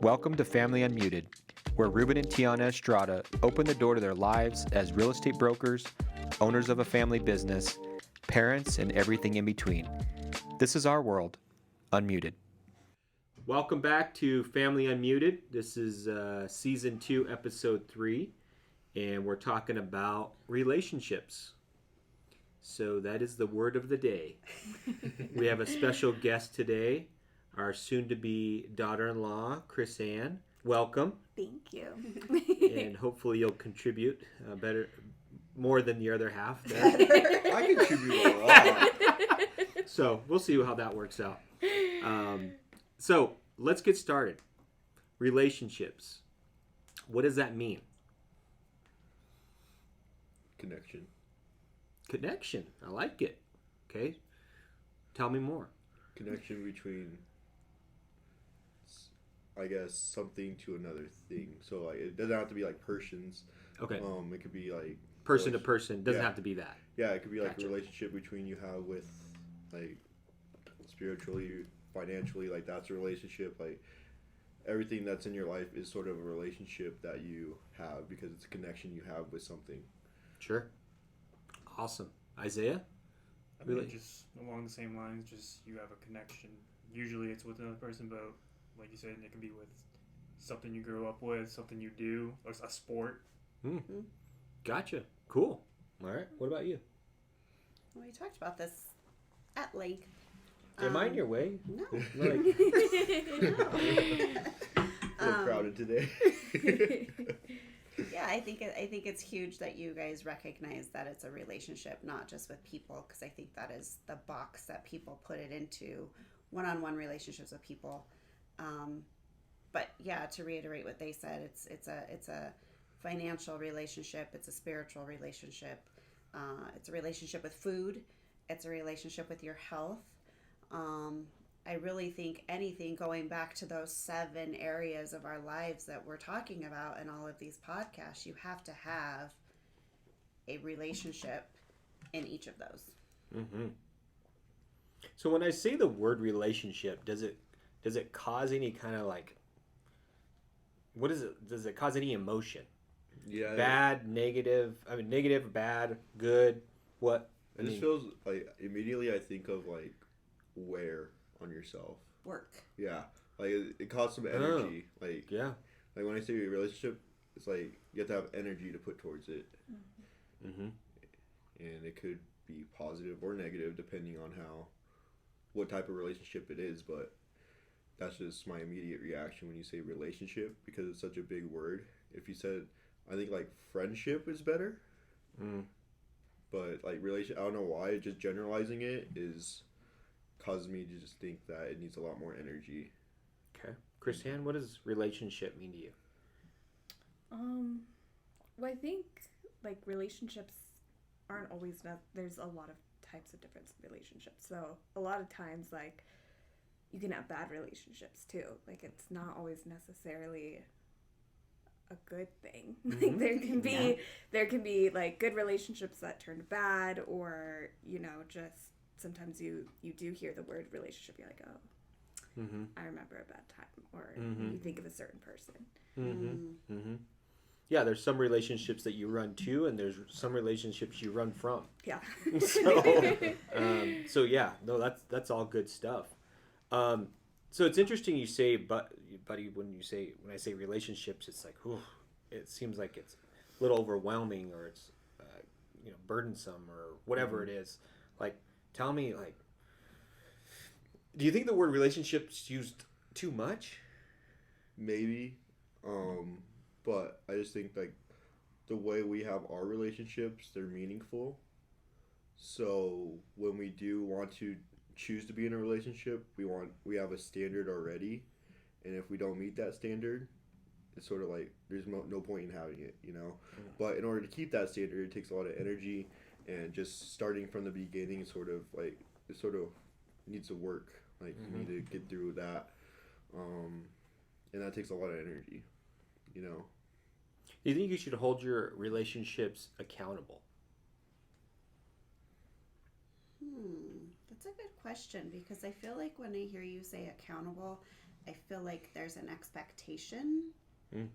Welcome to Family Unmuted, where Ruben and Tiana Estrada open the door to their lives as real estate brokers, owners of a family business, parents, and everything in between. This is our world, Unmuted. Welcome back to Family Unmuted. This is Season 2, Episode 3, and we're talking about relationships. So that is the word of the day. We have a special guest today, our soon-to-be daughter-in-law, Chris Ann. Welcome. Thank you. And hopefully you'll contribute more than the other half there. I contribute a lot. So we'll see how that works out. So let's get started. Relationships. What does that mean? Connection. Connection. I like it. Okay. Tell me more. Connection between, I guess, something to another thing. So like, it doesn't have to be like persons. Okay. It could be like Person to person. Doesn't Yeah. have to be that. Yeah, it could be like Gotcha. a relationship between you have with, like, spiritually, financially. Like that's a relationship. Like everything that's in your life is sort of a relationship that you have because it's a connection you have with something. Sure. Awesome. Isaiah? I mean, Really? just along the same lines, just you have a connection. Usually it's with another person, but like you said, it can be with something you grew up with, something you do, or a sport. Gotcha. Cool. All right. What about you? Well, we talked about this at length. Am I in your way? No. Like, A little crowded today. Yeah, I think it's huge that you guys recognize that it's a relationship, not just with people, because I think that is the box that people put it into, one-on-one relationships with people. But yeah, to reiterate what they said, it's a financial relationship, it's a spiritual relationship, it's a relationship with food, it's a relationship with your health. I really think anything going back to those 7 areas of our lives that we're talking about in all of these podcasts, you have to have a relationship in each of those. mm-hmm. So when I say the word relationship, does it cause any kind of like, what is it? Does it cause any emotion? Yeah. Bad, negative? I mean, negative, bad, good, what? It just feels like immediately I think of like wear on yourself. Work. Yeah, like it costs some energy. Like Yeah. like when I say relationship, it's like you have to have energy to put towards it, Mm-hmm. and it could be positive or negative depending on what type of relationship it is. But that's just my immediate reaction when you say relationship because it's such a big word. If you said, I think like friendship is better, but like I don't know why. Just generalizing it is causes me to just think that it needs a lot more energy. Okay. Christiane, what does relationship mean to you? Well, I think like relationships aren't always there's a lot of types of different relationships. So a lot of times like you can have bad relationships too. Like it's not always necessarily a good thing. Like there can be like good relationships that turn bad, or just sometimes you do hear the word relationship, you're like, oh, I remember a bad time, or you think of a certain person. Yeah, there's some relationships that you run to, and there's some relationships you run from. Yeah. So yeah, no, that's all good stuff. So it's interesting you say, buddy, when I say relationships, it's like, whew, it seems like it's a little overwhelming, or it's burdensome, or whatever it is. Like, tell me, like, do you think the word relationship's used too much? Maybe, but I just think like the way we have our relationships, they're meaningful. So when we do want to choose to be in a relationship, we have a standard already, and if we don't meet that standard, it's sort of like there's no point in having it, But in order to keep that standard, it takes a lot of energy, and just starting from the beginning, it sort of needs to work. Like you need to get through that, and that takes a lot of energy, Do you think you should hold your relationships accountable? That's a good question, because I feel like when I hear you say accountable, I feel like there's an expectation Mm.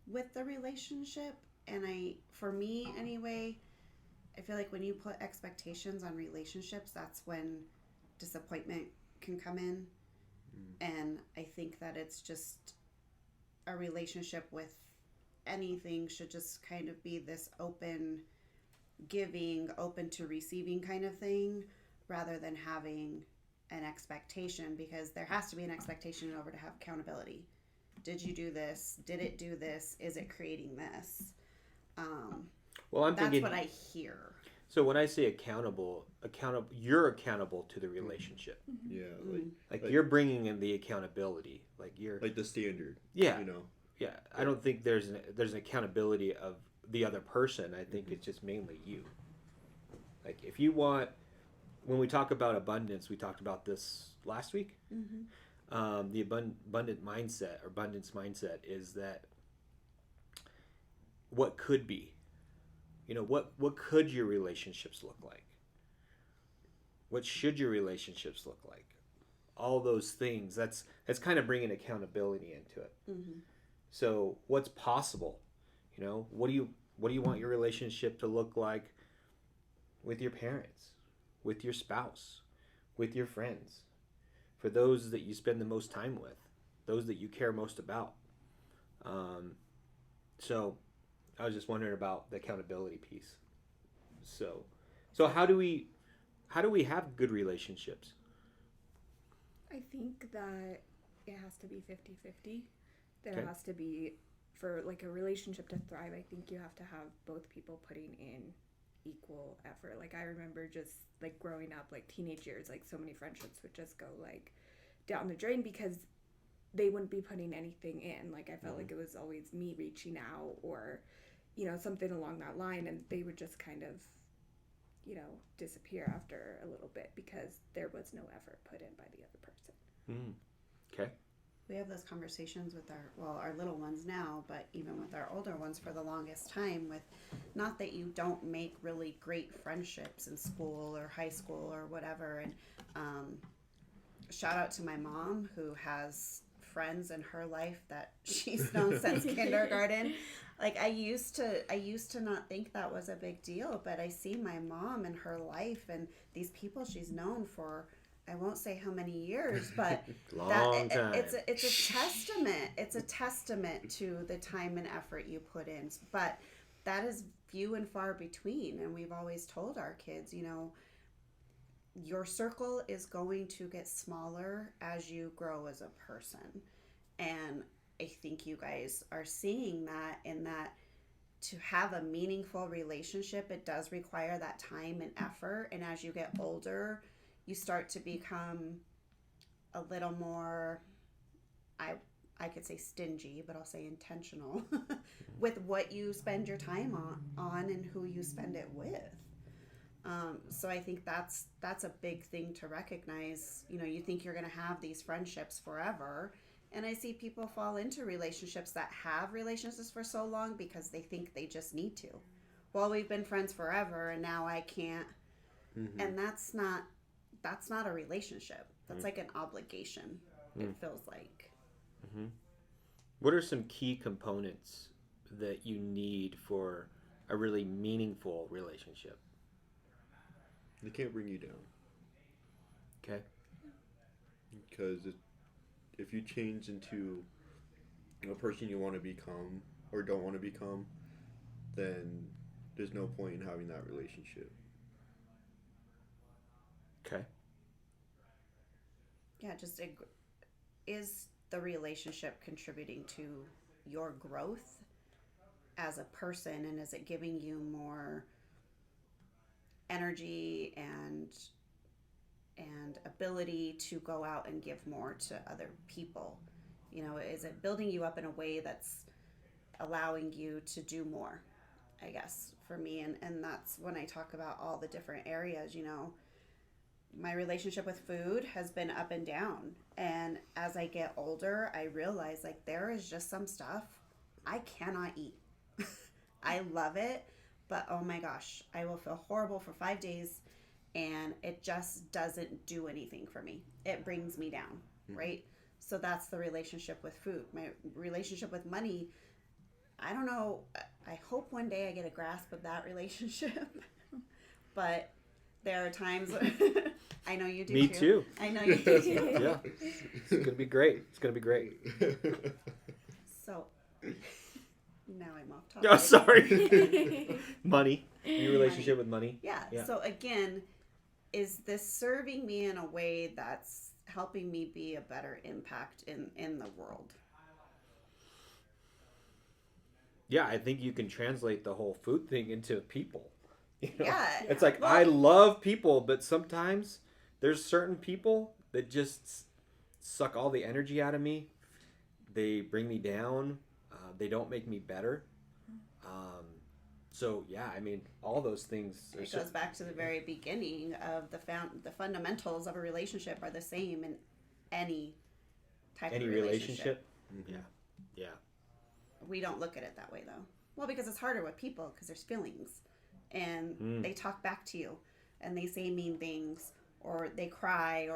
with the relationship. And for me anyway, I feel like when you put expectations on relationships, that's when disappointment can come in. And I think that it's just a relationship with anything should just kind of be this open giving, open to receiving kind of thing, rather than having an expectation, because there has to be an expectation in order to have accountability. Did you do this? Did it do this? Is it creating this? Well, I'm That's thinking. what I hear. So when I say accountable, you're accountable to the relationship. Yeah, Like Like- you're bringing in the accountability. Like you're. like the standard. Yeah. You know. Yeah. I don't think there's an accountability of the other person. I think it's just mainly you. Like if you want, when we talk about abundance, we talked about this last week. The abundant mindset or abundance mindset is that what could be. You know, what could your relationships look like? What should your relationships look like? All those things. That's kind of bringing accountability into it. So what's possible? You know, what do you want your relationship to look like with your parents, with your spouse, with your friends, for those that you spend the most time with, those that you care most about? So I was just wondering about the accountability piece. So how do we have good relationships? I think that it has to be 50-50. There Okay. has to be, for like a relationship to thrive, I think you have to have both people putting in equal effort. Like I remember just like growing up, like teenage years, like so many friendships would just go like down the drain because they wouldn't be putting anything in. Like I felt like it was always me reaching out or, you know, something along that line, and they would just kind of, you know, disappear after a little bit because there was no effort put in by the other person. Okay. We have those conversations with our little ones now, but even with our older ones for the longest time, with not that you don't make really great friendships in school or high school or whatever. And shout out to my mom who has friends in her life that she's known since kindergarten. Like I used to not think that was a big deal, but I see my mom in her life and these people she's known for, I won't say how many years, but Long time. it's a testament. It's a testament to the time and effort you put in. But that is few and far between. And we've always told our kids, you know, your circle is going to get smaller as you grow as a person. And I think you guys are seeing that, in that to have a meaningful relationship, it does require that time and effort. And as you get older, you start to become a little more, I could say stingy, but I'll say intentional with what you spend your time on and who you spend it with. So I think that's a big thing to recognize. You know, you think you're going to have these friendships forever. And I see people fall into relationships that have relationships for so long because they think they just need to. Well, we've been friends forever and now I can't. And that's not a relationship. That's like an obligation. It feels like. What are some key components that you need for a really meaningful relationship? They can't bring you down. Okay. Because if you change into a person you want to become or don't want to become, then there's no point in having that relationship. Okay. Yeah, just is the relationship contributing to your growth as a person, and is it giving you more energy and ability to go out and give more to other people? You know, is it building you up in a way that's allowing you to do more, I guess, for me? And that's when I talk about all the different areas. You know, my relationship with food has been up and down. And as I get older, I realize like there is just some stuff I cannot eat. I love it, but oh my gosh, I will feel horrible for 5 days and it just doesn't do anything for me. It brings me down, right? So that's the relationship with food. My relationship with money, I don't know. I hope one day I get a grasp of that relationship. But there are times I know you do Me too. I know you do too. Yeah. It's going to be great. It's going to be great. So now I'm off topic. Oh, sorry. Money. Your relationship with money. Yeah. Yeah. So again, is this serving me in a way that's helping me be a better impact in the world? Yeah, I think you can translate the whole food thing into people. You know? Yeah. It's like, Well- I love people, but sometimes there's certain people that just suck all the energy out of me. They bring me down. They don't make me better. So, yeah, I mean, all those things. It goes back to the very beginning of the fundamentals of a relationship are the same in any type Any of relationship. Mhm. Yeah. Yeah. We don't look at it that way though. Well, because it's harder with people because there's feelings and they talk back to you and they say mean things or they cry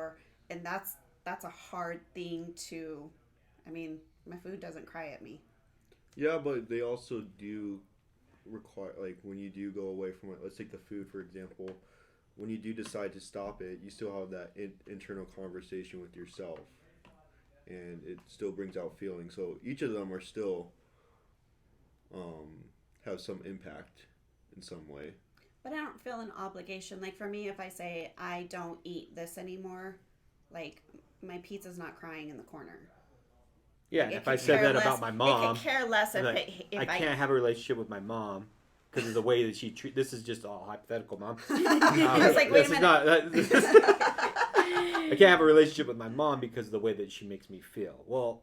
and that's a hard thing to, I mean, my food doesn't cry at me. Yeah, but they also do require, like, when you do go away from it, let's take the food for example, when you do decide to stop it, you still have that internal conversation with yourself and it still brings out feelings. So each of them are still have some impact in some way. But I don't feel an obligation. Like for me, if I say I don't eat this anymore, like my pizza's not crying in the corner. Yeah, and if I said that about my It mom, could care less if, like, if I can't have a relationship with my mom because of the way that she treats. This is just all hypothetical, Mom. I was like, wait a minute. I can't have a relationship with my mom because of the way that she makes me feel. Well,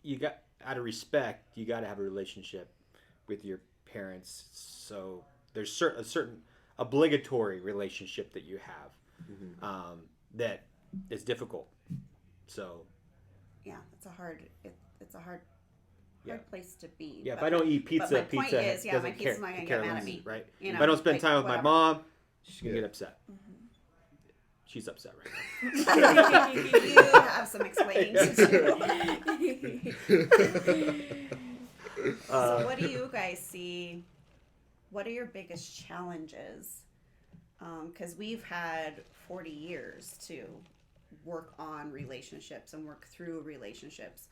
you got, out of respect, you got to have a relationship with your parents. So there's a certain obligatory relationship that you have that is difficult. So Yeah, it's a hard Yeah. place to be. yeah, if But I don't eat pizza, my point pizza is, yeah, doesn't my pizza's not gonna care get mad less, at me. right? You If know, I don't spend like, time with whatever. my mom, she's gonna Yeah. get upset. She's upset right now. You have some explaining to do. So what do you guys see? What are your biggest challenges? Because we've had 40 years to work on relationships and work through relationships.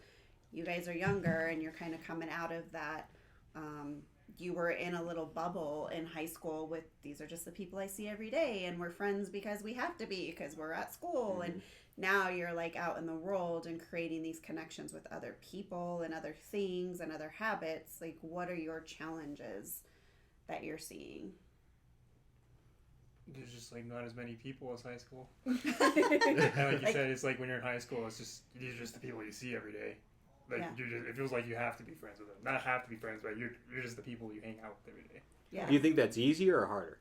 You guys are younger and you're kind of coming out of that. You were in a little bubble in high school with these are just the people I see every day and we're friends because we have to be because we're at school. And now you're like out in the world and creating these connections with other people and other things and other habits. Like, what are your challenges that you're seeing? There's just like not as many people as high school. And like you said, it's like when you're in high school, it's just these are just the people you see every day. Like Yeah. it feels like you have to be friends with them. Not have to be friends, but you're just the people you hang out with every day. Yeah. Do you think that's easier or harder?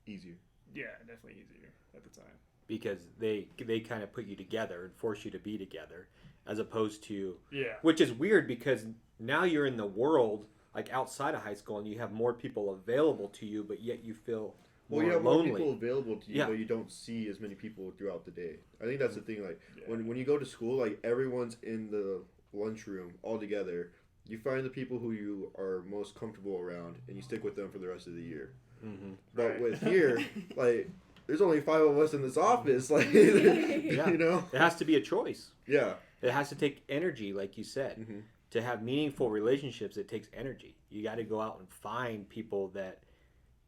Easier. Yeah, definitely easier at the time. Because they kind of put you together and force you to be together, as opposed to Yeah. which is weird because now you're in the world like outside of high school and you have more people available to you, but yet you feel Well, more you have more lonely. people available to you, Yeah. but you don't see as many people throughout the day. I think that's the thing. Like Yeah. when you go to school, like everyone's in the lunchroom all together. You find the people who you are most comfortable around, and you stick with them for the rest of the year. Mm-hmm. But Right. with here, like there's only 5 of us in this office. Like Yeah. you know, It has to be a choice. yeah. It has to take energy, like you said. Mm-hmm. To have meaningful relationships, it takes energy. You got to go out and find people that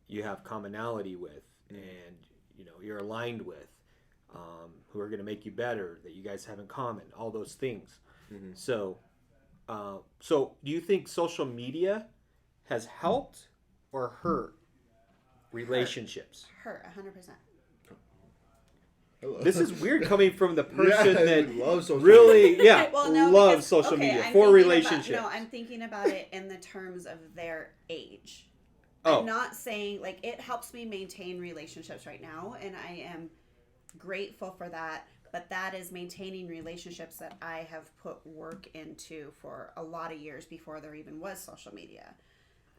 you have commonality with, and you're aligned with, who are going to make you better, that you guys have in common. All those things. Mhm. So do you think social media has helped or hurt relationships? Hurt 100%. Hello. This is weird coming from the person yeah, that I love social really, yeah, Well, no, loves because- social okay, media I'm for thinking relationships. I'm thinking about it in the terms of their age. Oh. I'm not saying, like, it helps me maintain relationships right now, and I am grateful for that, but that is maintaining relationships that I have put work into for a lot of years before there even was social media.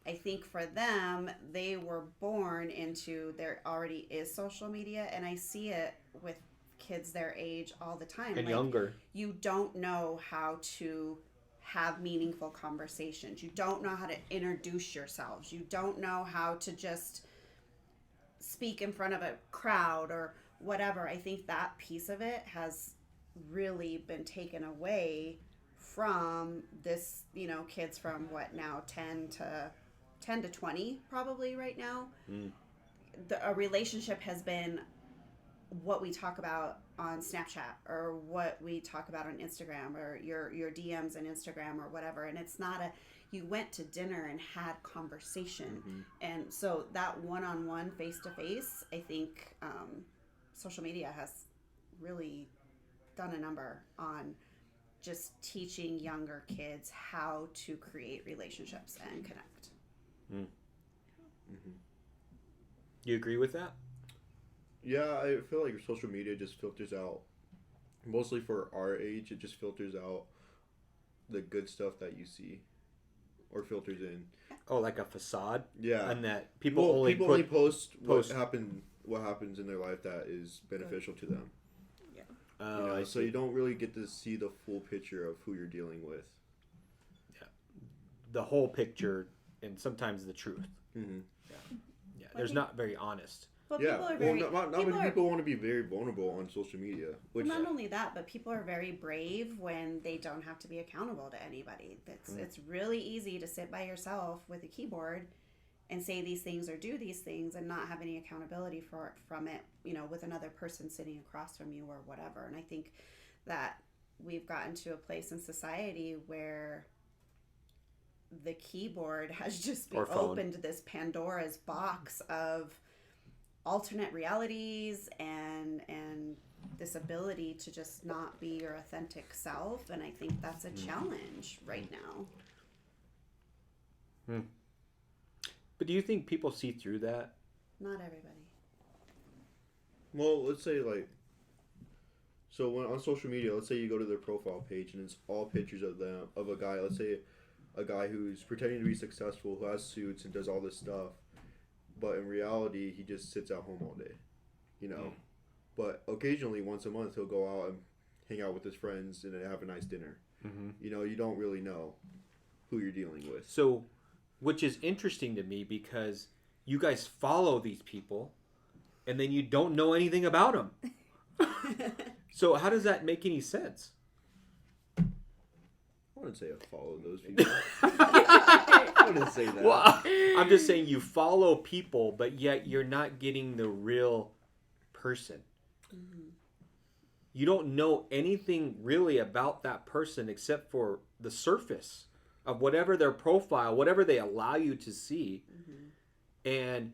I think for them, they were born into there already is social media, and I see it with kids their age all the time. And Like, younger. you don't know how to have meaningful conversations. You don't know how to introduce yourselves. You don't know how to just speak in front of a crowd or whatever. I think that piece of it has really been taken away from this, kids from what now 10 to 20 probably right now. A relationship has been what we talk about on Snapchat or what we talk about on Instagram or your DMs on Instagram or whatever. And it's not you went to dinner and had conversation. And so that one-on-one, face-to-face, I think social media has really done a number on just teaching younger kids how to create relationships and connect. You agree with that? Yeah, I feel like social media just filters out, mostly for our age, it just filters out the good stuff that you see, or filters in. Oh, like a facade? Yeah. And that people Well, only people put... only post post- what happens in their life that is beneficial to them. Oh, I So see. you don't really get to see the full picture of who you're dealing with. The whole picture and sometimes the truth. Mm-hmm. Yeah, there's not very honest. Well, Yeah, people are well, very. not many people want to be very vulnerable on social media. Which Not only that, but people are very brave when they don't have to be accountable to anybody. It's really easy to sit by yourself with a keyboard and say these things or do these things and not have any accountability from it, with another person sitting across from you or whatever. And I think that we've gotten to a place in society where the keyboard has just Or phone. opened this Pandora's box of alternate realities and this ability to just not be your authentic self. And I think that's a challenge right now. But do you think people see through that? Not everybody. Well, let's say so when on social media, let's say you go to their profile page and it's all pictures of a guy. Let's say a guy who's pretending to be successful, who has suits and does all this stuff, but in reality, he just sits at home all day, But occasionally, once a month, he'll go out and hang out with his friends and have a nice dinner. You don't really know who you're dealing with. So, which is interesting to me because you guys follow these people and then you don't know anything about them. So how does that make any sense? I wouldn't say I follow those people. I wouldn't say that. Well, I'm just saying you follow people, but yet you're not getting the real person. You don't know anything really about that person except for the surface of whatever their profile, whatever they allow you to see. And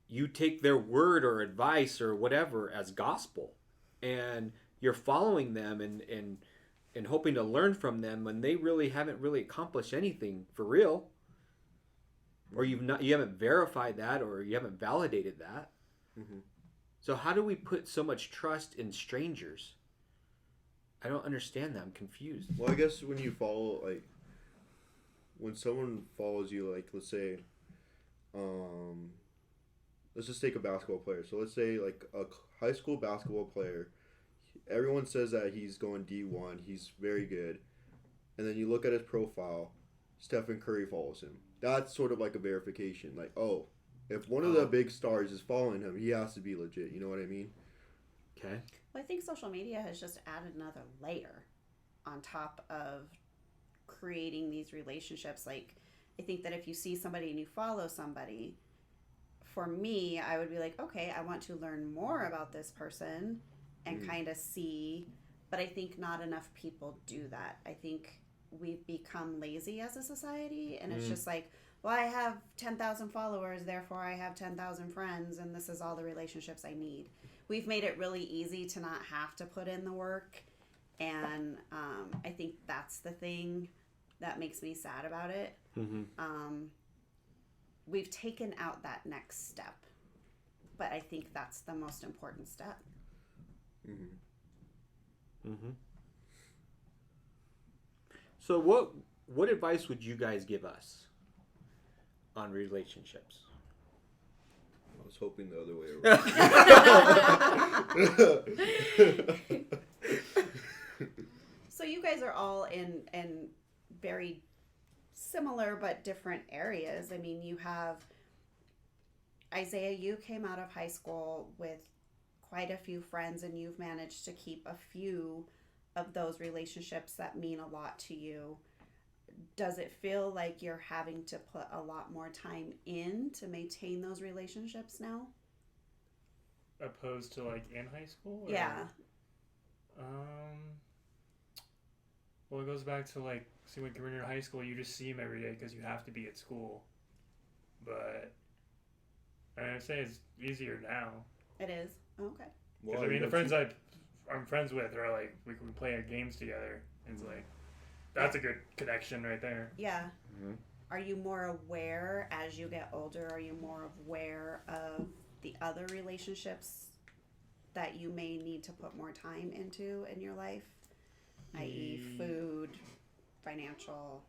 you take their word or advice or whatever as gospel. And you're following them and hoping to learn from them when they really haven't really accomplished anything for real. Or you haven't verified that or you haven't validated that. So how do we put so much trust in strangers? I don't understand that. I'm confused. Well, I guess when you follow, when someone follows you, let's say, let's just take a basketball player. So let's say, a high school basketball player, everyone says that he's going D1, he's very good. And then you look at his profile, Stephen Curry follows him. That's sort of like a verification. If one of the big stars is following him, he has to be legit. You know what I mean? Okay. Well, I think social media has just added another layer on top of creating these relationships. I think that if you see somebody and you follow somebody, for me, I would be like, okay, I want to learn more about this person and kind of see, but I think not enough people do that. I think we've become lazy as a society, and it's just well, I have 10,000 followers, therefore I have 10,000 friends, and this is all the relationships I need. We've made it really easy to not have to put in the work, and I think that's the thing that makes me sad about it. We've taken out that next step, but I think that's the most important step. So what advice would you guys give us on relationships? was hoping the other way around. So you guys are all in very similar but different areas. I mean, you have Isaiah, you came out of high school with quite a few friends, and you've managed to keep a few of those relationships that mean a lot to you. Does it feel like you're having to put a lot more time in to maintain those relationships now? Opposed to like in high school? Or, Yeah. Well, it goes back to like, see, when you're in high school, you just see them every day because you have to be at school. But I'd say it's easier now. It is. Okay. Because I mean, the friends I'm friends with are like, we can play our games together. It's like, that's a good connection right there. Yeah. Mhm. Are you more aware as you get older? Are you more aware of the other relationships that you may need to put more time into in your life? I.e., food, financial,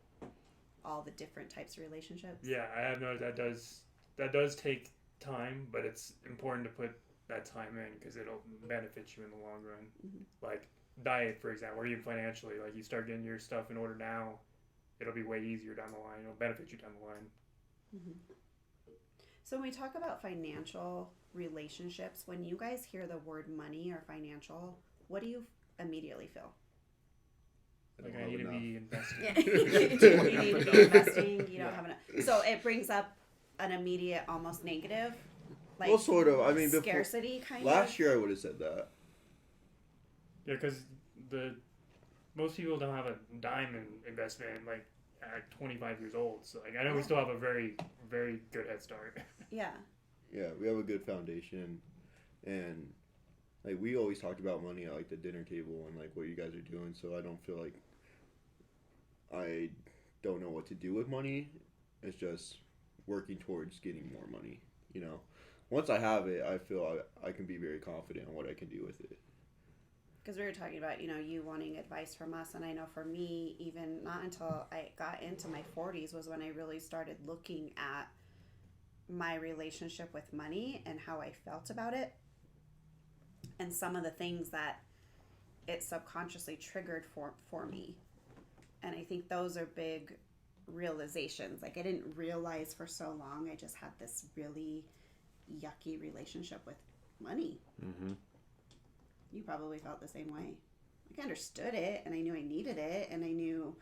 all the different types of relationships? Yeah, I have noticed that does take time, but it's important to put that time in because it'll benefit you in the long run. Mhm. Like diet, for example, or even financially. Like you start getting your stuff in order now, it'll be way easier down the line. It'll benefit you down the line. Mm-hmm. So when we talk about financial relationships, when you guys hear the word money or financial, what do you immediately feel? Like I need to be investing. Yeah. You need to be investing. You don't have enough. So it brings up an immediate, almost negative, like Well, sort of. I mean, before, scarcity kind of. last year I would have said that. Yeah, because most people don't have a dime in investment like at 25 years old. So like I know we still have a very, very good head start. Yeah. Yeah, we have a good foundation, and like we always talked about money at like the dinner table and like what you guys are doing. So I don't feel like I don't know what to do with money. It's just working towards getting more money. You know, once I have it, I feel I can be very confident on what I can do with it. Because we were talking about, you wanting advice from us. And I know for me, even not until I got into my 40s was when I really started looking at my relationship with money and how I felt about it. And some of the things that it subconsciously triggered for me. And I think those are big realizations. Like I didn't realize for so long I just had this really yucky relationship with money. Mm-hmm. You probably felt the same way. Like I understood it and I knew I needed it and I knew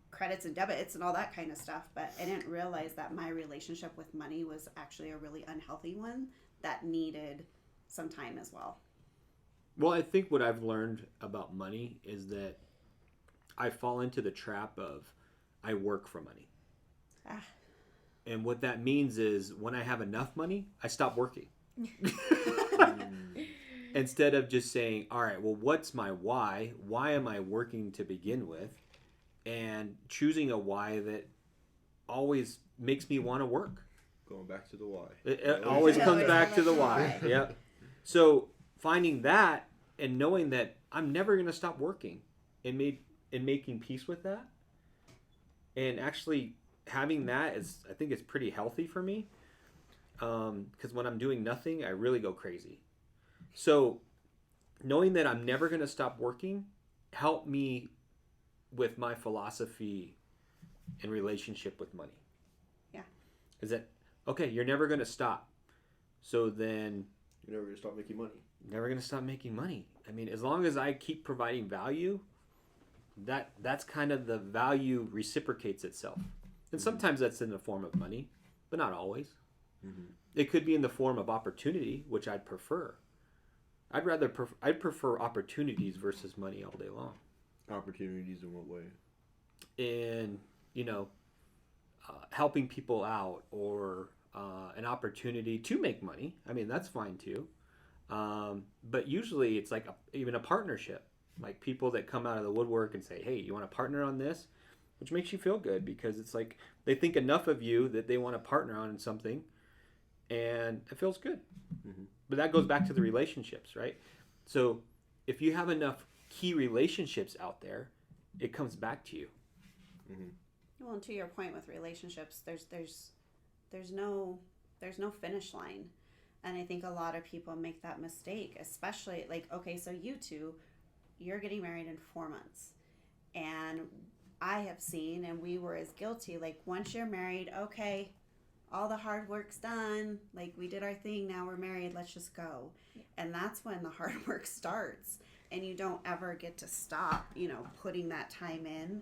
credits and debits and all that kind of stuff, but I didn't realize that my relationship with money was actually a really unhealthy one that needed some time as well. Well, I think what I've learned about money is that I fall into the trap of I work for money. Ah. And what that means is when I have enough money, I stop working. Instead of just saying, all right, well, what's my why? Why am I working to begin with? And choosing a why that always makes me want to work. Going back to the why. It always comes back to the why. Why. Yep. So finding that and knowing that I'm never going to stop working and making peace with that, and actually having that is, I think it's pretty healthy for me. Because when I'm doing nothing, I really go crazy. So knowing that I'm never going to stop working helped me with my philosophy and relationship with money. Yeah. Is that, okay, you're never going to stop. So then You're never gonna stop making money. never going to stop making money. I mean, as long as I keep providing value, that's kind of the value reciprocates itself. And sometimes that's in the form of money, but not always. Mm-hmm. It could be in the form of opportunity, which I'd prefer. I'd prefer opportunities versus money all day long. Opportunities in what way? And helping people out or an opportunity to make money. I mean, that's fine too. But usually it's like even a partnership, like people that come out of the woodwork and say, hey, you want to partner on this? Which makes you feel good because it's like they think enough of you that they want to partner on something, and it feels good. Mm-hmm. But that goes back to the relationships, right? So if you have enough key relationships out there, it comes back to you. Mm-hmm. Well, and to your point with relationships, there's no there's no finish line. And I think a lot of people make that mistake, especially like, okay, so you two, you're getting married in 4 months. And I have seen, and we were as guilty, like once you're married, okay, all the hard work's done. Like we did our thing, now we're married, let's just go. And that's when the hard work starts. And you don't ever get to stop, you know, putting that time in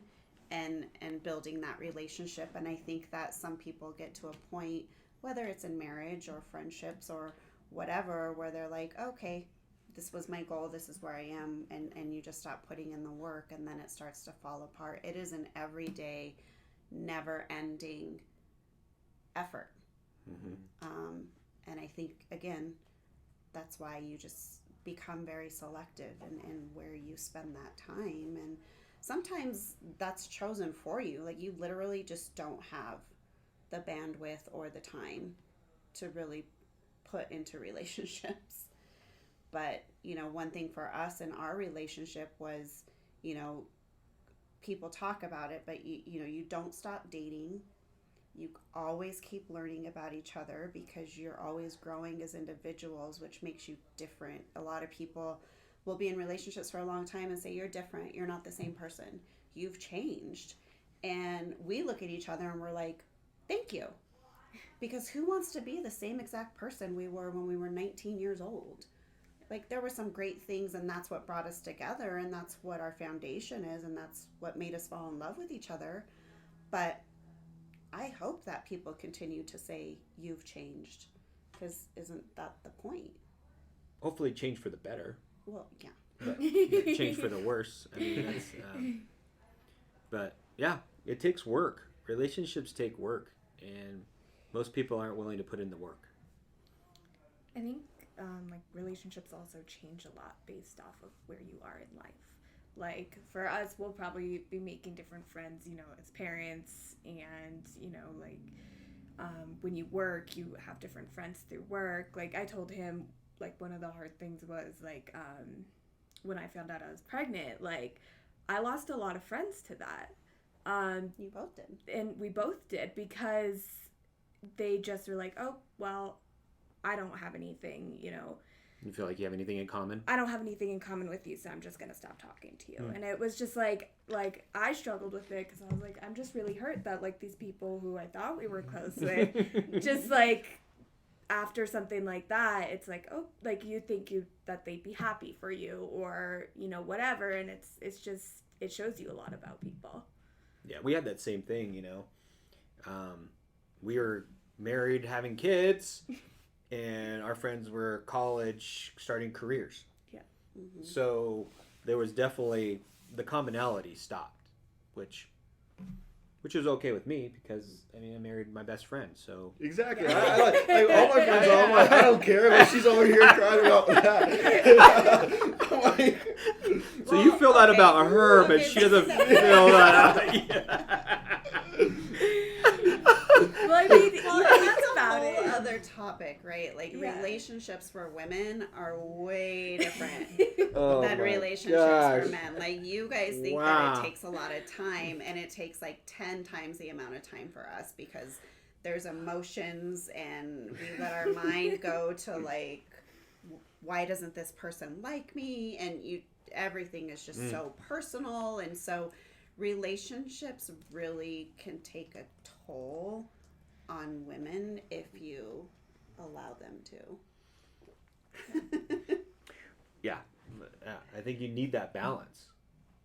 and building that relationship. And I think that some people get to a point, whether it's in marriage or friendships or whatever, where they're like, okay, this was my goal, this is where I am, and you just stop putting in the work, and then it starts to fall apart. It is an everyday, never-ending effort. And I think, again, that's why you just become very selective in where you spend that time. And sometimes that's chosen for you. Like you literally just don't have the bandwidth or the time to really put into relationships. But, you know, one thing for us in our relationship was, you know, people talk about it, but you know, you don't stop dating. You always keep learning about each other because you're always growing as individuals, which makes you different. A lot of people will be in relationships for a long time and say, you're different. You're not the same person. You've changed. And we look at each other and we're like, thank you. Because who wants to be the same exact person we were when we were 19 years old? Like there were some great things, and that's what brought us together, and that's what our foundation is, and that's what made us fall in love with each other. But I hope that people continue to say you've changed, because isn't that the point? Hopefully change for the better. Well, yeah. But change for the worse. I mean, that's, but yeah, it takes work. Relationships take work, and most people aren't willing to put in the work. I think like relationships also change a lot based off of where you are in life. Like for us, we'll probably be making different friends, you know, as parents, and you know, like when you work, you have different friends through work. Like I told him, like one of the hard things was like when I found out I was pregnant, like I lost a lot of friends to that. You both did. And we both did, because they just were like, oh, well, I don't have anything, you know. You feel like you have anything in common? I don't have anything in common with you, so I'm just going to stop talking to you. And it was just like I struggled with it, because I was like, I'm just really hurt that like these people who I thought we were close with, just like after something like that, it's like, oh, like you think that they'd be happy for you, or, you know, whatever. And it's just, it shows you a lot about people. Yeah, we had that same thing, you know. We were married, having kids, and our friends were college, starting careers. Yeah. Mm-hmm. So there was definitely, the commonality stopped, which was okay with me, because I mean I married my best friend, so Exactly. I like all my friends are. I'm like, I don't care, but she's over here crying about that. I'm like, so you feel that about her, but she doesn't feel that. Well, I mean, Well, you and think that's a about whole it. other topic, right? Like Yeah. relationships for women are way different Oh than my relationships gosh. for men. Like you guys think Wow. that it takes a lot of time, and it takes like 10 times the amount of time for us, because there's emotions, and we let our mind go to like, why doesn't this person like me? And everything is just so personal, and so relationships really can take a toll on women if you allow them to. Yeah, I think you need that balance,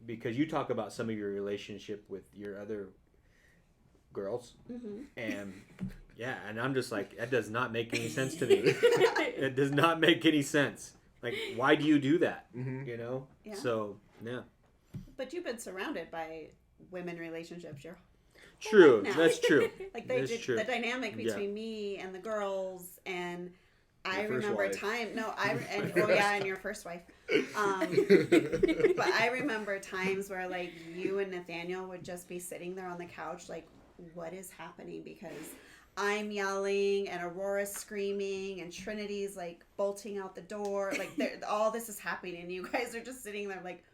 because you talk about some of your relationship with your other girls, and yeah, and I'm just like, that does not make any sense to me. It does not make any sense. Like, why do you do that? You know? Yeah. So yeah, But you've been surrounded by women relationships your true. now. That's true. like That's true. the dynamic Yeah. between me and the girls, and I Your first remember a wife. time. No, and oh yeah, and your first wife. But I remember times where like you and Nathaniel would just be sitting there on the couch, like, what is happening? Because I'm yelling and Aurora's screaming and Trinity's like bolting out the door. Like all this is happening, and you guys are just sitting there like,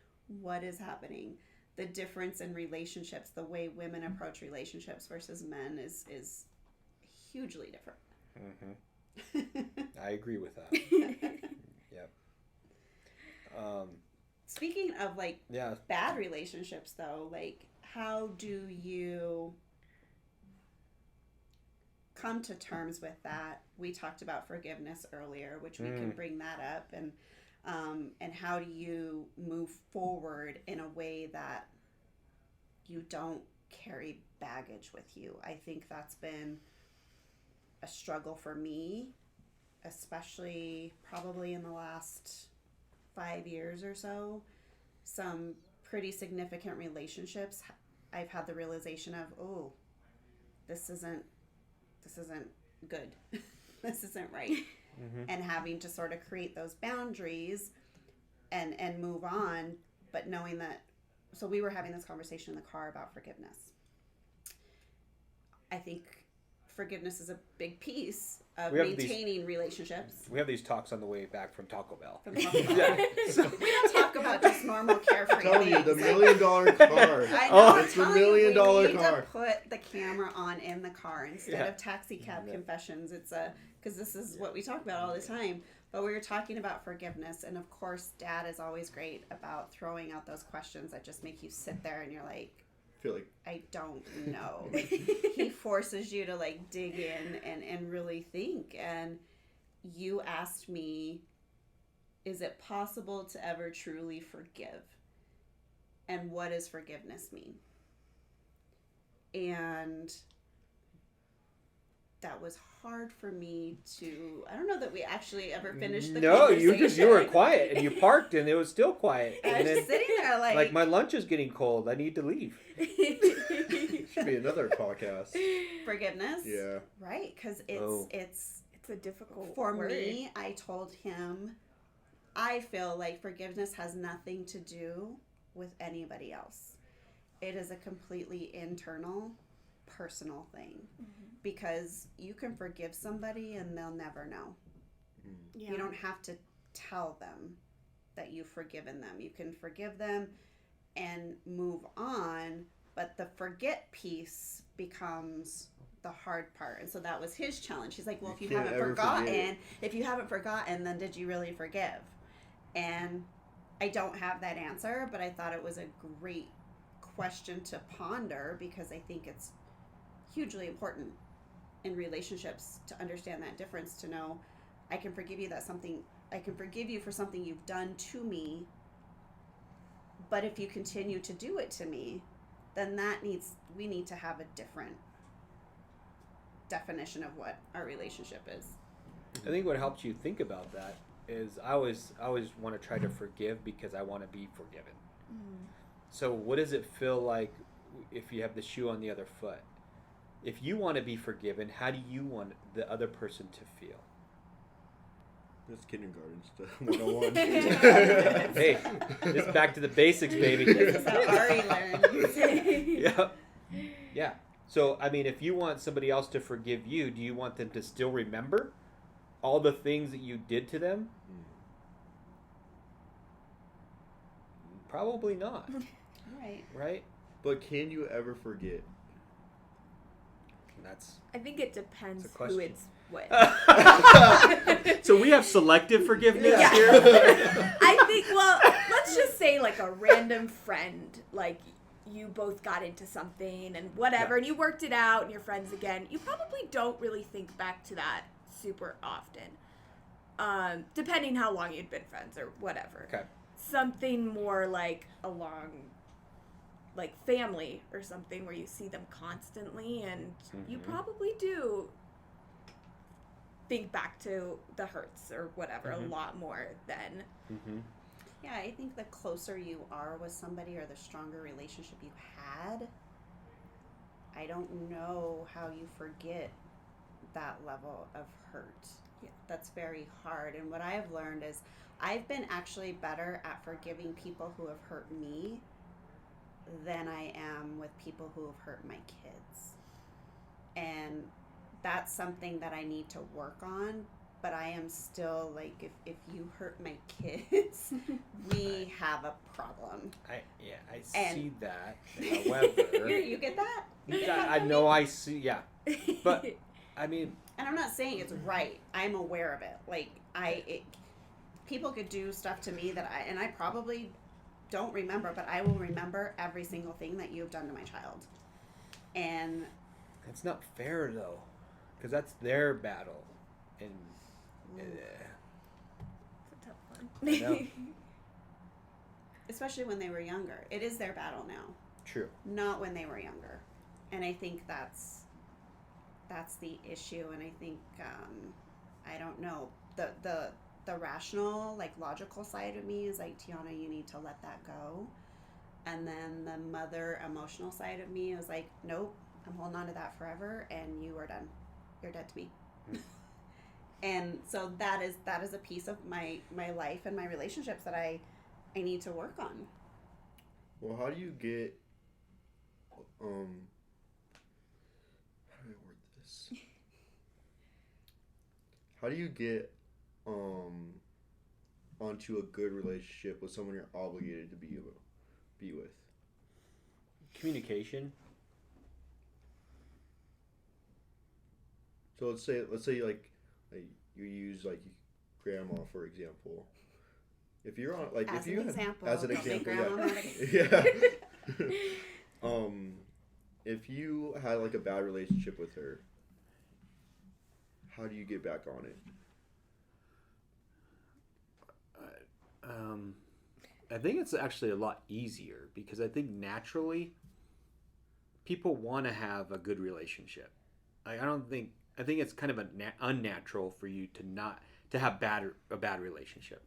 what is happening? The difference in relationships, the way women approach relationships versus men is hugely different. I agree with that. Yep. Speaking of like Yeah. bad relationships though, like how do you come to terms with that? We talked about forgiveness earlier, which we can bring that up, and how do you move forward in a way that you don't carry baggage with you? I think that's been a struggle for me, especially probably in the last 5 years or so. Some pretty significant relationships, I've had the realization of, oh, this isn't good. This isn't right. And having to sort of create those boundaries and move on, but knowing that. So we were having this conversation in the car about forgiveness. I think forgiveness is a big piece of We have maintaining relationships. We have these talks on the way back from Taco Bell. We don't talk about just normal carefree Tell you, the things. $1 million car. I know, It's I'm the telling you, $1 million we need car. to put the camera on in the car instead Yeah. of taxi cab confessions. It's because this is what we talk about all the time. But we were talking about forgiveness, and of course, Dad is always great about throwing out those questions that just make you sit there and you're like, I feel like I don't know. Like, he forces you to like dig in and really think. And you asked me, is it possible to ever truly forgive? And what does forgiveness mean? And that was hard for me to. I don't know that we actually ever finished the No, you conversation. were quiet and you parked and it was still quiet. I And was then, just sitting there like my lunch is getting cold. I need to leave. should be another podcast. forgiveness. Yeah. Right, because Oh. it's It's a difficult for word. me. I told him, I feel like forgiveness has nothing to do with anybody else. It is a completely internal, personal thing. Because you can forgive somebody and they'll never know. Yeah. You don't have to tell them that you've forgiven them. You can forgive them and move on, but the forget piece becomes the hard part. And so that was his challenge. He's like, well, if you can't haven't ever forgotten, then did you really forgive? And I don't have that answer, but I thought it was a great question to ponder because I think it's hugely important in relationships to understand that difference, to know I can forgive you for something you've done to me, but if you continue to do it to me, then we need to have a different definition of what our relationship is. I think what helps you think about that is I always want to try to forgive because I want to be forgiven. So what does it feel like if you have the shoe on the other foot? If you want to be forgiven, how do you want the other person to feel? That's kindergarten stuff. 101. Hey, just back to the basics, baby. This is how Ari learned. Yeah. Yeah. So, I mean, if you want somebody else to forgive you, do you want them to still remember all the things that you did to them? Probably not. Right. Right? But can you ever forget? That's I think it depends It's a who question. it's with. so we have selective forgiveness Yeah. here. I think, well, let's just say like a random friend, like you both got into something and whatever, and you worked it out and you're friends again. You probably don't really think back to that super often, depending how long you'd been friends or whatever. Okay. Something more like along, like family or something where you see them constantly and you probably do think back to the hurts or whatever a lot more than Yeah, I think the closer you are with somebody or the stronger relationship you had, I don't know how you forget that level of hurt. Yeah. That's very hard. And what I've learned is I've been actually better at forgiving people who have hurt me than I am with people who have hurt my kids. And that's something that I need to work on. But I am still like, if you hurt my kids, we have a problem. I And- see that. However, You get that? You get that I from know me? I see. Yeah, but I mean, and I'm not saying it's right. I'm aware of it. Like people could do stuff to me that I probably don't remember, but I will remember every single thing that you have done to my child. And It's not fair though, because that's their battle, and It's a tough one. I know. especially when they were younger, it is their battle now, True. not when they were younger. And I think that's the issue. And I think I don't know, the rational, like logical side of me is like, Tiana, you need to let that go. And then the mother emotional side of me is like, nope, I'm holding on to that forever, and you are done. You're dead to me. And so that is a piece of my life and my relationships that I need to work on. Well, how do you get how do I word this? How do you get onto a good relationship with someone you're obligated to be with? Communication. So let's say like you use like grandma for example. If you're on like As if you an had- example, as an don't make example, grandma yeah. mad yeah. If you had like a bad relationship with her, how do you get back on it? I think it's actually a lot easier because I think naturally people want to have a good relationship. I think it's kind of unnatural for you to not to have a bad relationship.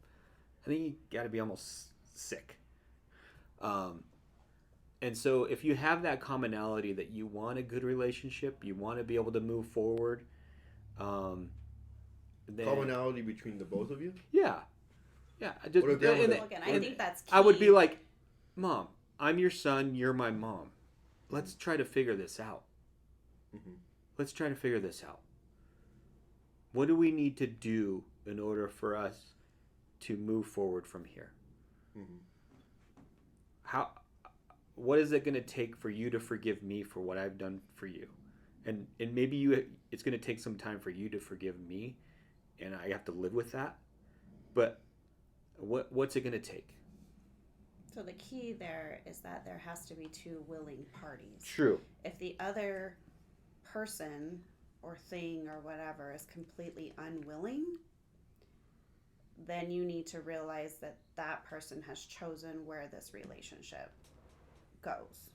I think you got to be almost sick. And so if you have that commonality that you want a good relationship, you want to be able to move forward. Then, Commonality between the both of you? yeah. I just What if grandma and- does- Again, I think that's key. I would be like, Mom, I'm your son, you're my mom. Let's try to figure this out. Mhm. Let's try to figure this out. What do we need to do in order for us to move forward from here? Mhm. What is it going to take for you to forgive me for what I've done for you? And maybe it's going to take some time for you to forgive me, and I have to live with that. But what's it going to take? So the key there is that there has to be two willing parties. True. If the other person or thing or whatever is completely unwilling, then you need to realize that that person has chosen where this relationship goes.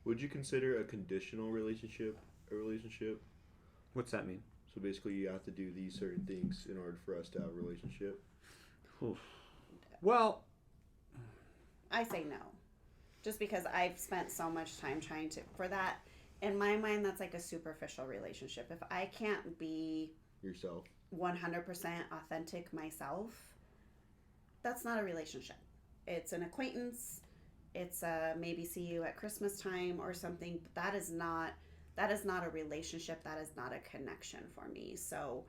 Would you consider a conditional relationship a relationship? What's that mean? So basically you have to do these certain things in order for us to have a relationship? Well, I say no. Just because I've spent so much time trying to, for that, in my mind, that's like a superficial relationship. If I can't be Yourself. 100% authentic myself, that's not a relationship. It's an acquaintance. It's maybe see you at Christmas time or something. But that is not a relationship. That is not a connection for me. So,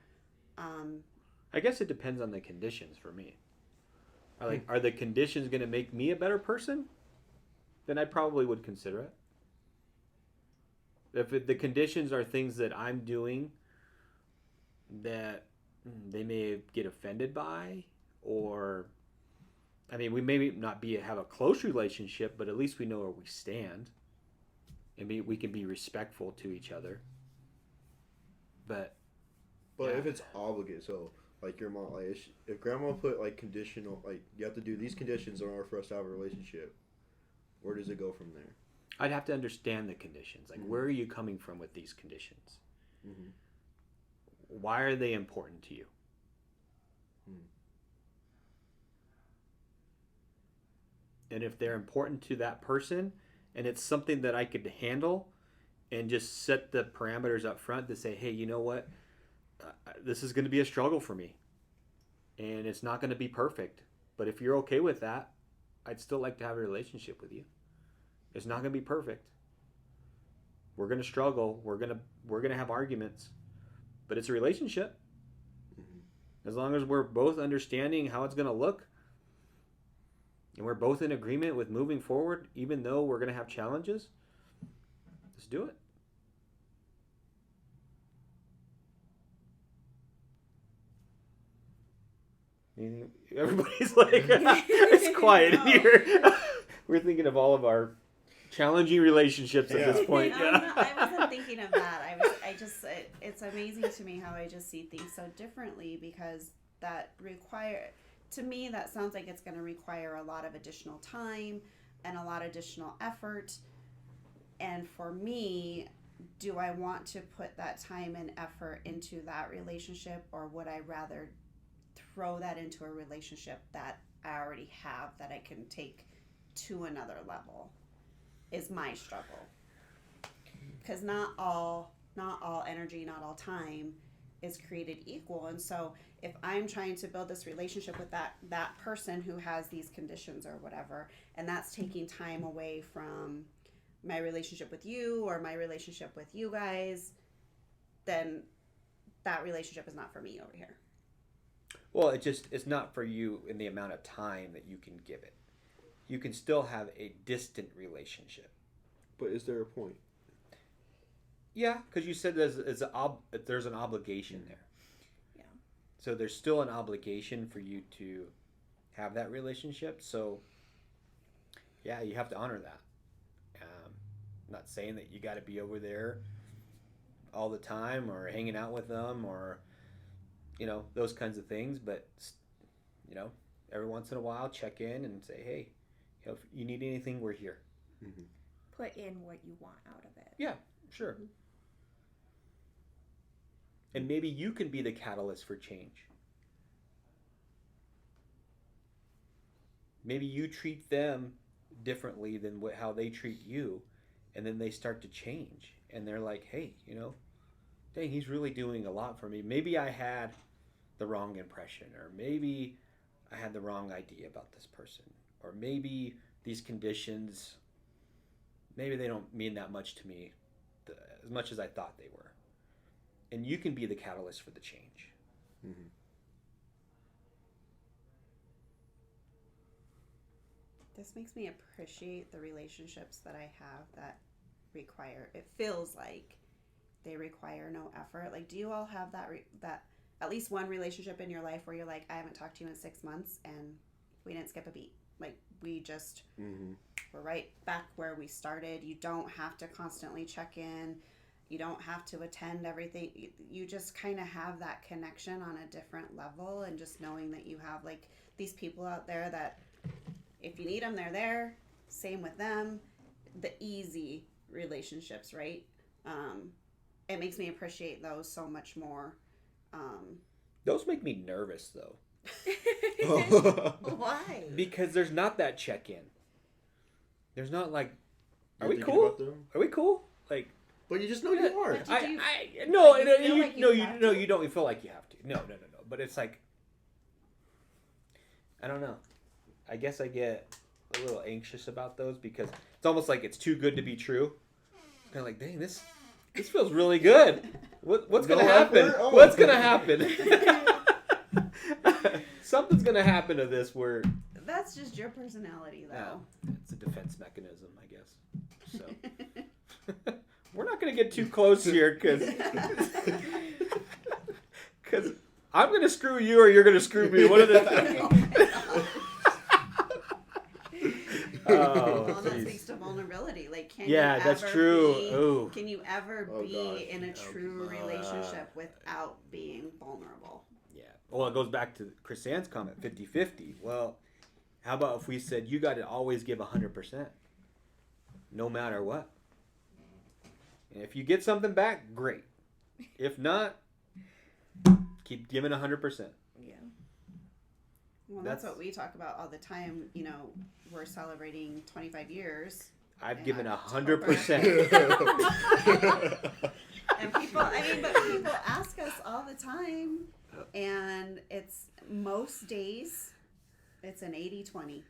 I guess it depends on the conditions for me. Are the conditions going to make me a better person? Then I probably would consider it. If the conditions are things that I'm doing that they may get offended by, or I mean, we may not have a close relationship, but at least we know where we stand, and we can be respectful to each other. But But yeah. if it's obligated, so like your mom, like if grandma put like conditional, like you have to do these conditions in order for us to have a relationship, where does it go from there? I'd have to understand the conditions. Like, where are you coming from with these conditions? Mm-hmm. Why are they important to you? And if they're important to that person and it's something that I could handle and just set the parameters up front to say, hey, you know what? This is going to be a struggle for me. And it's not going to be perfect. But if you're okay with that, I'd still like to have a relationship with you. It's not going to be perfect. We're going to struggle. We're going to have arguments. But it's a relationship. As long as we're both understanding how it's going to look, and we're both in agreement with moving forward, even though we're going to have challenges, let's do it. Anything? Everybody's like, it's quiet No. here. We're thinking of all of our challenging relationships at this point. No, I wasn't thinking of that. It's amazing to me how I just see things so differently, because to me, that sounds like it's going to require a lot of additional time and a lot of additional effort. And for me, do I want to put that time and effort into that relationship, or would I rather throw that into a relationship that I already have that I can take to another level? Is my struggle. Because not all energy, not all time is created equal. And so if I'm trying to build this relationship with that person who has these conditions or whatever, and that's taking time away from my relationship with you or my relationship with you guys, then that relationship is not for me over here. Well, it's not for you in the amount of time that you can give it. You can still have a distant relationship. But is there a point? Yeah, because you said there's an obligation there. Yeah. So there's still an obligation for you to have that relationship. So, yeah, you have to honor that. I'm not saying that you got to be over there all the time or hanging out with them or, those kinds of things. But, every once in a while, check in and say, hey, if you need anything, we're here. Mm-hmm. Put in what you want out of it. Yeah, sure. And maybe you can be the catalyst for change. Maybe you treat them differently than how they treat you, and then they start to change. And they're like, hey, dang, he's really doing a lot for me. Maybe I had the wrong impression, or maybe I had the wrong idea about this person, or maybe these conditions, maybe they don't mean that much to me as much as I thought they were. And you can be the catalyst for the change. Mm-hmm. This makes me appreciate the relationships that I have that it feels like they require no effort. Like, do you all have that at least one relationship in your life where you're like, I haven't talked to you in 6 months and we didn't skip a beat? Like, we just, we're right back where we started. You don't have to constantly check in. You don't have to attend everything. You just kind of have that connection on a different level, and just knowing that you have like these people out there that if you need them, they're there. Same with them. The easy relationships, right? It makes me appreciate those so much more. Those make me nervous, though. Why? Because there's not that check-in. There's not like, are You're we thinking cool? about them? Are we cool? Like, But you just know you are. But you no, but you feel like you have to? you don't feel like you have to. No. But it's like, I don't know. I guess I get a little anxious about those because it's almost like it's too good to be true. Kind of like, dang, this feels really good. What's gonna happen? Oh. What's gonna happen? Something's gonna happen to this where That's just your personality, though. it's a defense mechanism, I guess. So we're not gonna get too close here because I'm gonna screw you or you're gonna screw me. One of the Well, that geez. speaks to vulnerability. Like, Yeah, that's true. Ooh. Can you ever Oh, be gosh. in a true relationship without being vulnerable? Yeah. Well, it goes back to Chris Ann's comment, 50-50. Well, how about if we said you got to always give 100%, no matter what? And if you get something back, great. If not, keep giving 100%. Yeah. Well, that's what we talk about all the time. We're celebrating 25 years. I've in given October. 100%. And people ask us all the time, and it's most days, it's an 80-20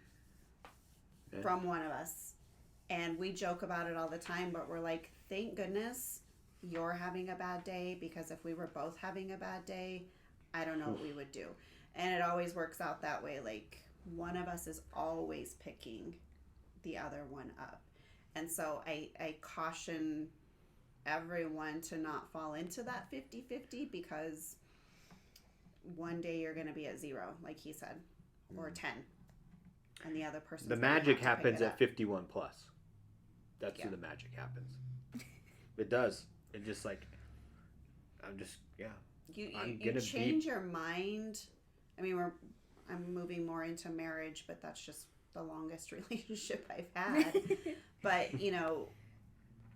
Yeah. from one of us. And we joke about it all the time, but we're like, thank goodness you're having a bad day, because if we were both having a bad day, I don't know what we would do. And it always works out that way. Like, one of us is always picking the other one up. And so I caution everyone to not fall into that 50-50, because one day you're going to be at 0, like he said, or 10, and the other person. The magic happens at 51 plus. That's where the magic happens. It does. It just like, I'm just, You change your mind. I mean, I'm moving more into marriage, but that's just the longest relationship I've had. But, you know,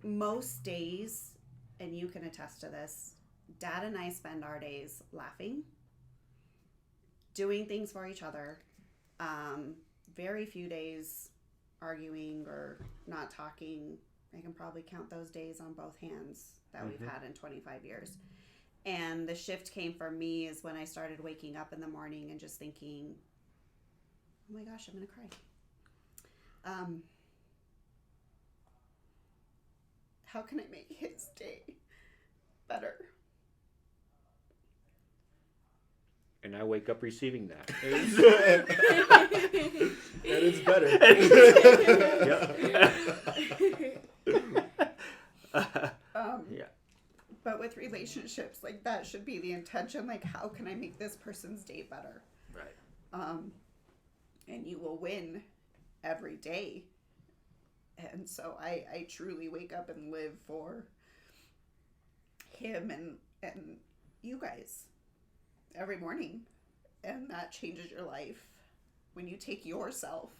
most days, and you can attest to this, Dad and I spend our days laughing, doing things for each other. Very few days arguing or not talking. I can probably count those days on both hands that we've had in 25 years. And the shift came for me is when I started waking up in the morning and just thinking, oh my gosh, I'm going to cry. How can I make his day better? And I wake up receiving that. And it's better. Yeah. But with relationships, like that should be the intention. Like, how can I make this person's day better? Right. And you will win every day. And so I truly wake up and live for him and you guys every morning. And that changes your life when you take yourself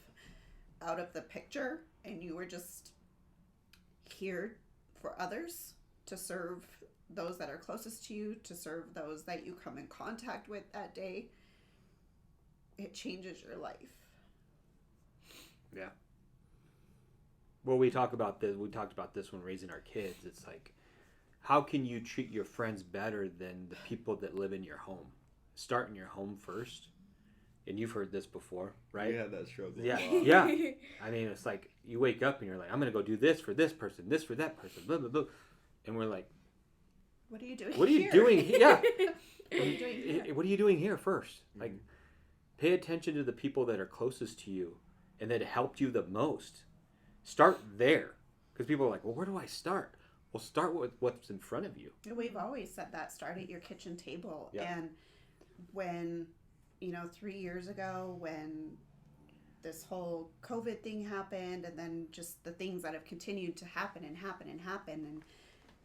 out of the picture and you are just here for others, to serve those that are closest to you, to serve those that you come in contact with that day. It changes your life. Yeah. Well, we talked about this when raising our kids. It's like, how can you treat your friends better than the people that live in your home? Start in your home first. And you've heard this before, right? We had that struggle. Yeah, a lot. yeah. I mean, it's like you wake up and you're like, I'm going to go do this for this person, this for that person, blah, blah, blah. And we're like, what are you doing what are you here? doing here? Yeah. What are you doing here? What are you doing here first? Like, pay attention to the people that are closest to you and that helped you the most. Start there. Because people are like, well, where do I start? Well, start with what's in front of you. We've always said that. Start at your kitchen table. Yeah. And when, 3 years ago, when this whole COVID thing happened, and then just the things that have continued to happen and happen and happen, and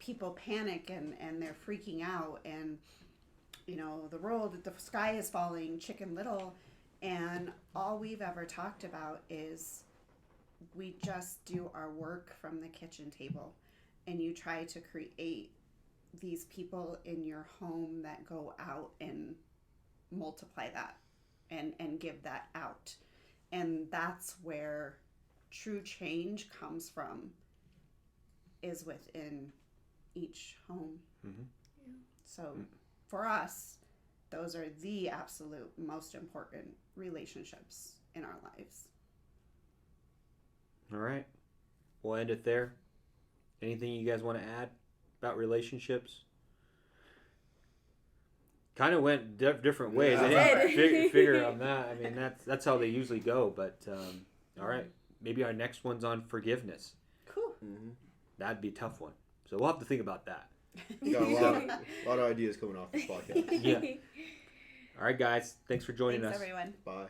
people panic and they're freaking out, and the sky is falling, Chicken Little, and all we've ever talked about is we just do our work from the kitchen table, and you try to create these people in your home that go out and multiply that and give that out. And that's where true change comes from, is within each home. Mm-hmm. Yeah. So for us, those are the absolute most important relationships in our lives. All right. We'll end it there. Anything you guys want to add about relationships? Kind of went different ways. Yeah. I didn't figure on that. I mean, that's how they usually go. But all right, maybe our next one's on forgiveness. Cool. Mm-hmm. That'd be a tough one. So we'll have to think about that. You got a lot of ideas coming off this podcast. Yeah. All right, guys. Thanks for joining Thanks, us. everyone. Bye.